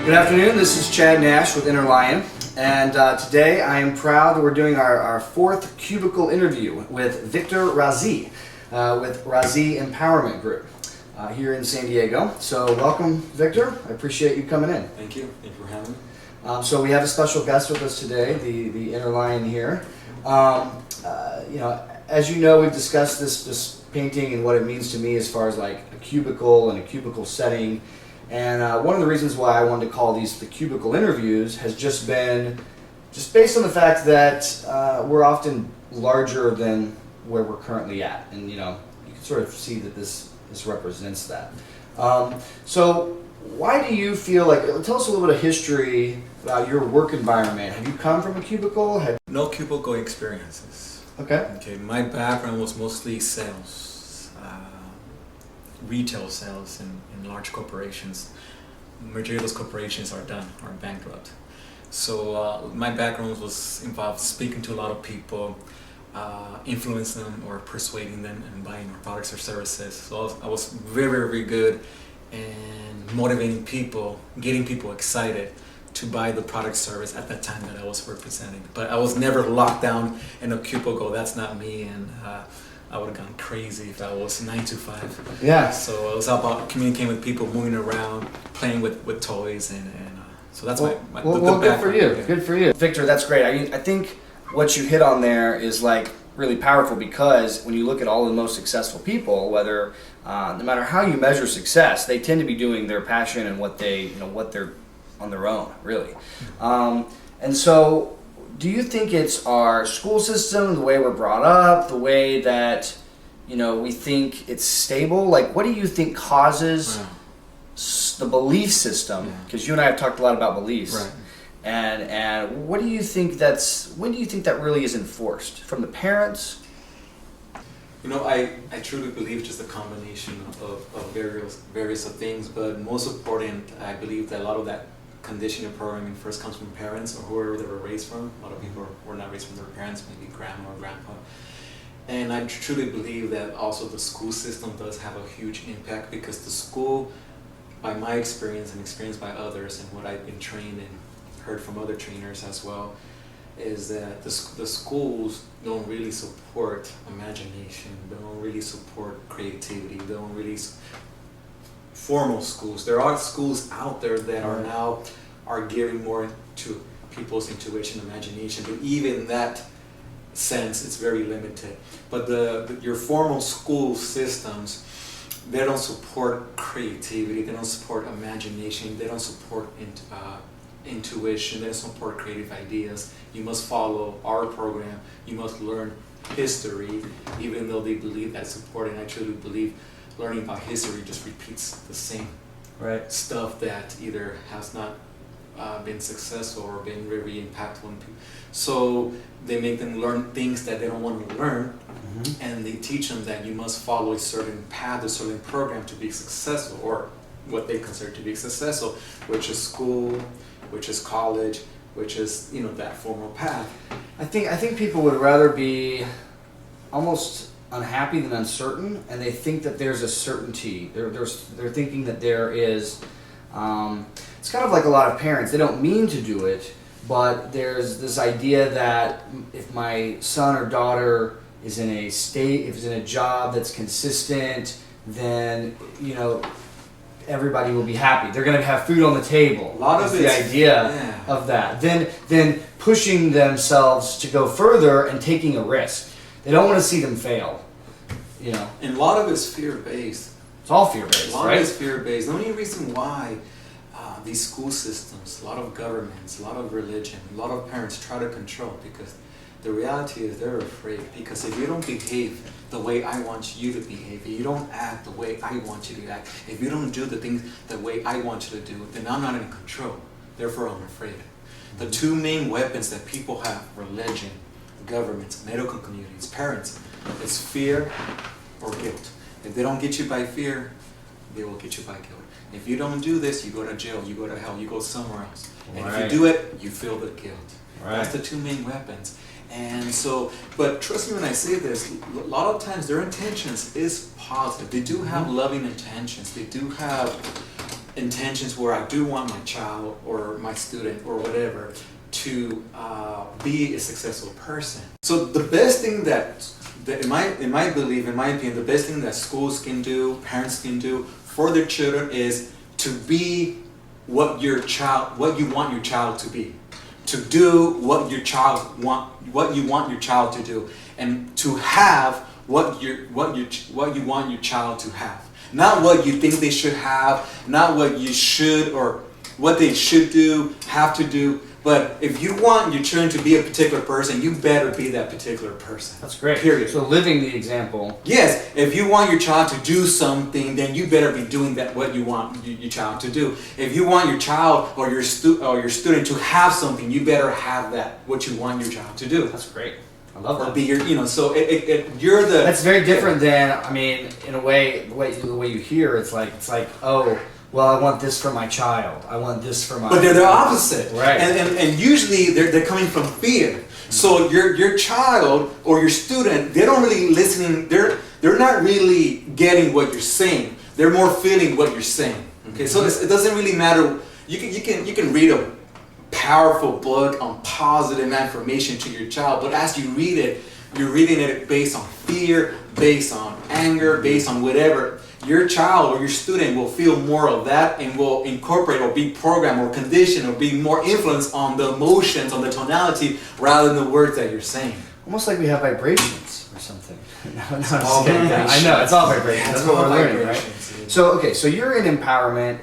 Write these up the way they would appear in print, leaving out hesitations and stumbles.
Good afternoon, this is Chad Nash with Inner Lion, and today I am proud that we're doing our fourth Cubicle interview with Victor Razee with Razee Empowerment Group here in San Diego. So welcome, Victor. I appreciate you coming in. Thank you. Thank you for having me. So we have a special guest with us today, the Inner Lion here. As you know, we've discussed this painting and what it means to me as far as like a cubicle and a cubicle setting. And one of the reasons why I wanted to call these the Cubicle interviews has just been based on the fact that we're often larger than where we're currently at, and you can sort of see that this represents that. So why do you feel like? Tell us a little bit of history about your work environment. Have you come from a cubicle? No cubicle experiences. Okay. My background was mostly sales. Retail sales in large corporations. Majority of those corporations are bankrupt. So my background was involved speaking to a lot of people, influencing them or persuading them and buying our products or services. So I was very, very good in motivating people, getting people excited to buy the product service at that time that I was representing. But I was never locked down in a cubicle. That's not me, and I would have gone crazy if I was 9 to 5. Yeah. So it was all about communicating with people, moving around, playing with toys, and so that's the background. Good for you. Yeah. Good for you, Victor. That's great. I think what you hit on there is like really powerful, because when you look at all the most successful people, whether no matter how you measure success, they tend to be doing their passion and what they're on their own, really. And so, do you think it's our school system, the way we're brought up, the way that we think it's stable? Like, what do you think causes the belief system? Because you and I have talked a lot about beliefs, right? And what do you think when do you think that really is enforced from the parents? I truly believe just a combination of various things, but most important, I believe that a lot of that conditioning programming first comes from parents or whoever they were raised from. A lot of people were not raised from their parents, maybe grandma or grandpa. And I truly believe that also the school system does have a huge impact, because the school, by my experience and experience by others and what I've been trained and heard from other trainers as well, is that the schools don't really support imagination, they don't really support creativity, they don't really formal schools. There are schools out there that are gearing more to people's intuition, imagination, but even in that sense, it's very limited. But your formal school systems, they don't support creativity, they don't support imagination, they don't support intuition, they don't support creative ideas. You must follow our program, you must learn history, even though they believe that's important. I truly believe learning about history just repeats the same stuff that either has not been successful or been very impactful on people. So they make them learn things that they don't want to learn, and they teach them that you must follow a certain path, a certain program to be successful, or what they consider to be successful, which is school, which is college, which is that formal path. I think people would rather be almost unhappy than uncertain, and they think that there's a certainty. They're thinking that there is. It's kind of like a lot of parents. They don't mean to do it, but there's this idea that if my son or daughter is in a state, if it's in a job that's consistent, then everybody will be happy. They're going to have food on the table. A lot of the idea of that. Then pushing themselves to go further and taking a risk. They don't want to see them fail. And a lot of it's fear-based. It's all fear-based, right? A lot right? of it's fear-based. The only reason why these school systems, a lot of governments, a lot of religion, a lot of parents try to control, because the reality is they're afraid. Because if you don't behave the way I want you to behave, if you don't act the way I want you to act, if you don't do the things the way I want you to do, then I'm not in control. Therefore, I'm afraid. The two main weapons that people have, religion, governments, medical communities, parents, is fear or guilt. If they don't get you by fear, they will get you by guilt. If you don't do this, you go to jail, you go to hell, you go somewhere else. And if you do it, you feel the guilt. That's the two main weapons. And so, but trust me when I say this, a lot of times their intentions is positive. They do have loving intentions. They do have intentions where I do want my child or my student or whatever to be a successful person. So the best thing that in my belief, in my opinion, the best thing that schools can do, parents can do for their children is to be what you want your child to be, to do what you want your child to do, and to have what you want your child to have. Not what you think they should have, not what you should or what they should do, have to do. But if you want your children to be a particular person, you better be that particular person. That's great. Period. So living the example. Yes, if you want your child to do something, then you better be doing that what you want your child to do. If you want your child or your student to have something, you better have that what you want your child to do. That's great. I love that. Or be your, so you're the. That's very different than, I mean, in a way, the way you hear, it's like, oh, well, I want this for my child. I want this for my. But they're the opposite, right? And usually they're coming from fear. So your child or your student, they don't really listening. They're not really getting what you're saying. They're more feeling what you're saying. Okay, so it doesn't really matter. You can read a powerful book on positive affirmation to your child, but as you read it, you're reading it based on fear, based on anger, based on whatever. Your child or your student will feel more of that and will incorporate or be programmed or conditioned or be more influenced on the emotions, on the tonality, rather than the words that you're saying. Almost like we have vibrations or something. No, It's all vibrations. I know, it's all vibrations. That's what we're learning, right? Yeah. So, okay, so you're in empowerment.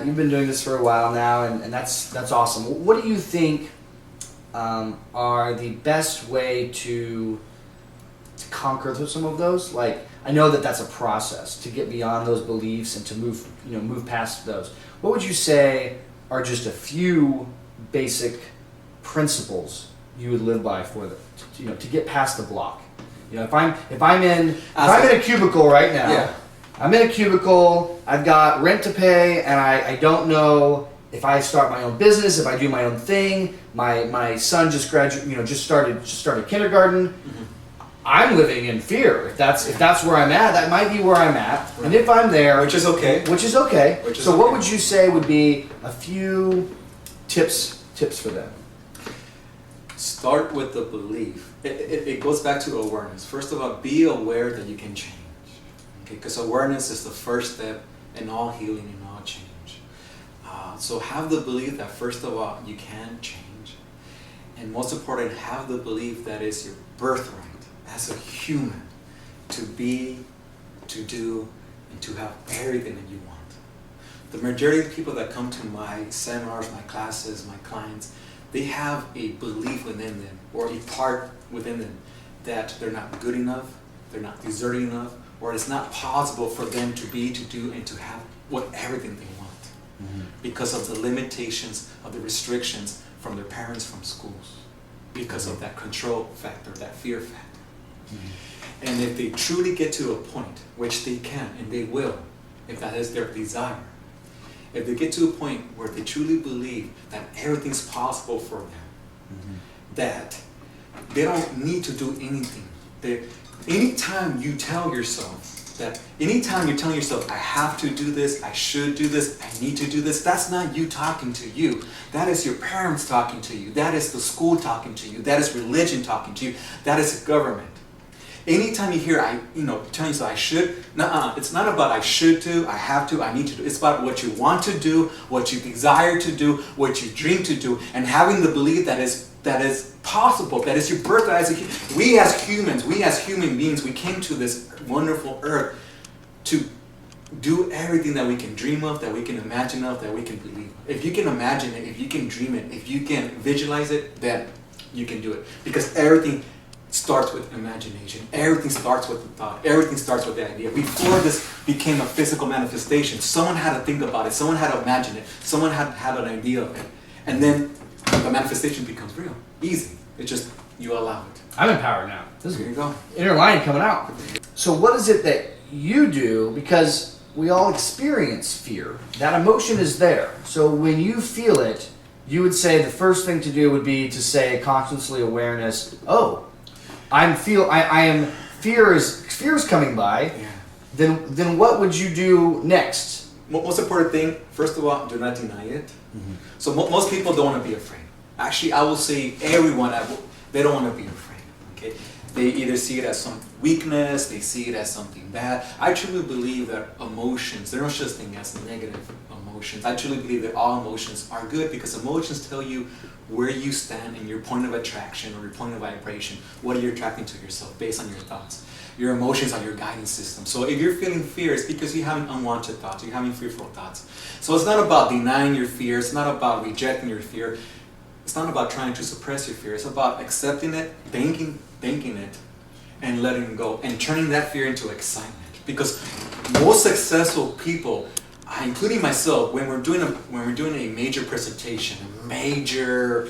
You've been doing this for a while now, and that's awesome. What do you think are the best way to conquer some of those? Like, I know that's a process to get beyond those beliefs and to move past those. What would you say are just a few basic principles you would live by for to get past the block? If I'm in a cubicle right now. Yeah. I'm in a cubicle, I've got rent to pay, and I don't know if I start my own business, if I do my own thing. My son just started kindergarten. Mm-hmm. I'm living in fear. If that's where I'm at, that might be where I'm at. Right. And if I'm there, Which is okay. So what would you say would be a few tips for them? Start with the belief. It goes back to awareness. First of all, be aware that you can change. Okay, because awareness is the first step in all healing and all change. So have the belief that first of all you can change, and most important, have the belief that is your birthright as a human to be, to do, and to have everything that you want. The majority of the people that come to my seminars, my classes, my clients, they have a belief within them or a part within them that they're not good enough, they're not deserving enough, or it's not possible for them to be, to do, and to have everything they want. Mm-hmm. Because of the limitations, of the restrictions from their parents, from schools, because of that control factor, that fear factor. Mm-hmm. And if they truly get to a point, which they can and they will, if that is their desire, if they get to a point where they truly believe that everything's possible for them, mm-hmm. that they don't need to do anything. Anytime you're telling yourself, I have to do this, I should do this, I need to do this, that's not you talking to you. That is your parents talking to you. That is the school talking to you. That is religion talking to you. That is the government. Anytime you hear, telling yourself I should, it's not about I should do, I have to, I need to do. It's about what you want to do, what you desire to do, what you dream to do, and having the belief that is possible, that is your birthright. We as humans, we as human beings, we came to this wonderful earth to do everything that we can dream of, that we can imagine of, that we can believe. If you can imagine it, if you can dream it, if you can visualize it, then you can do it. Because everything starts with imagination. Everything starts with the thought. Everything starts with the idea. Before this became a physical manifestation, someone had to think about it. Someone had to imagine it. Someone had an idea of it. And then the manifestation becomes real. Easy. It's just you allow it. I'm empowered now. There you go. Inner lion coming out. So what is it that you do? Because we all experience fear. That emotion is there. So when you feel it, you would say the first thing to do would be to say consciously awareness, fear is coming by. Yeah. Then what would you do next? most important thing, first of all, do not deny it. Mm-hmm. So most people don't want to be afraid. Actually, I will say everyone, they don't want to be afraid. Okay, they either see it as some weakness, they see it as something bad. I truly believe that emotions, there's no such thing as negative emotions. I truly believe that all emotions are good because emotions tell you where you stand in your point of attraction or your point of vibration. What are you attracting to yourself based on your thoughts? Your emotions are your guidance system. So if you're feeling fear, it's because you're having unwanted thoughts, you're having fearful thoughts. So it's not about denying your fear, it's not about rejecting your fear, it's not about trying to suppress your fear, it's about accepting it, thanking it, and letting it go, and turning that fear into excitement. Because most successful people, including myself, when we're doing a major presentation, a major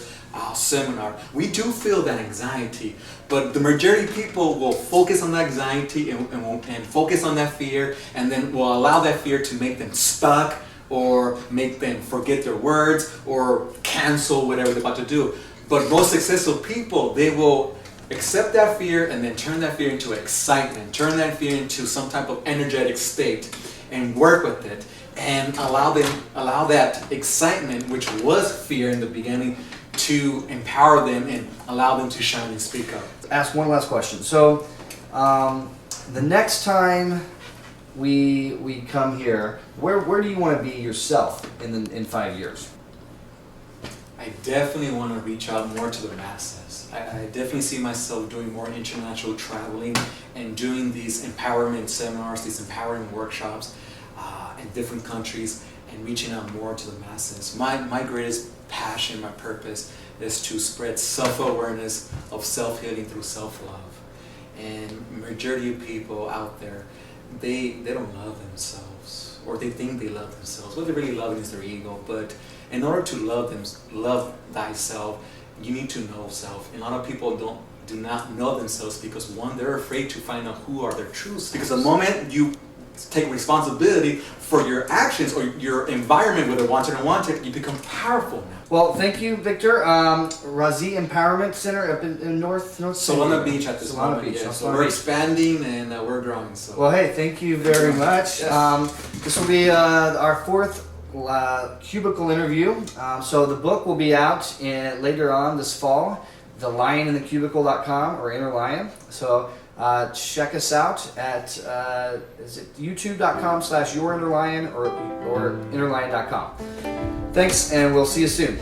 seminar, we do feel that anxiety, but the majority of people will focus on that anxiety and focus on that fear, and then will allow that fear to make them stuck or make them forget their words or cancel whatever they're about to do. But most successful people, they will accept that fear and then turn that fear into excitement, turn that fear into some type of energetic state and work with it and allow that excitement, which was fear in the beginning, to empower them and allow them to shine and speak up. Ask one last question. So, the next time we come here, where do you want to be yourself in 5 years? I definitely want to reach out more to the masses. I definitely see myself doing more international traveling and doing these empowerment seminars, these empowering workshops in different countries and reaching out more to the masses. My greatest passion, my purpose is to spread self-awareness of self-healing through self-love. And majority of people out there, they don't love themselves, or they think they love themselves. What they really love is their ego. But in order to love thyself, you need to know self. And a lot of people do not know themselves because one, they're afraid to find out who are their truths. Because the moment you take responsibility for your actions or your environment, whether wanted or unwanted, you become powerful now. Well, thank you, Victor. Razee Empowerment Center up in North Solana Beach at this moment. Beach. Yeah. So we're expanding and we're growing. So. Well, hey, thank you very much. Yes. This will be our fourth Cubicle interview. So the book will be out later on this fall, thelioninthecubicle.com or Inner Lion. So check us out at is it youtube.com/yourinnerlion or innerlion.com. Thanks, and we'll see you soon.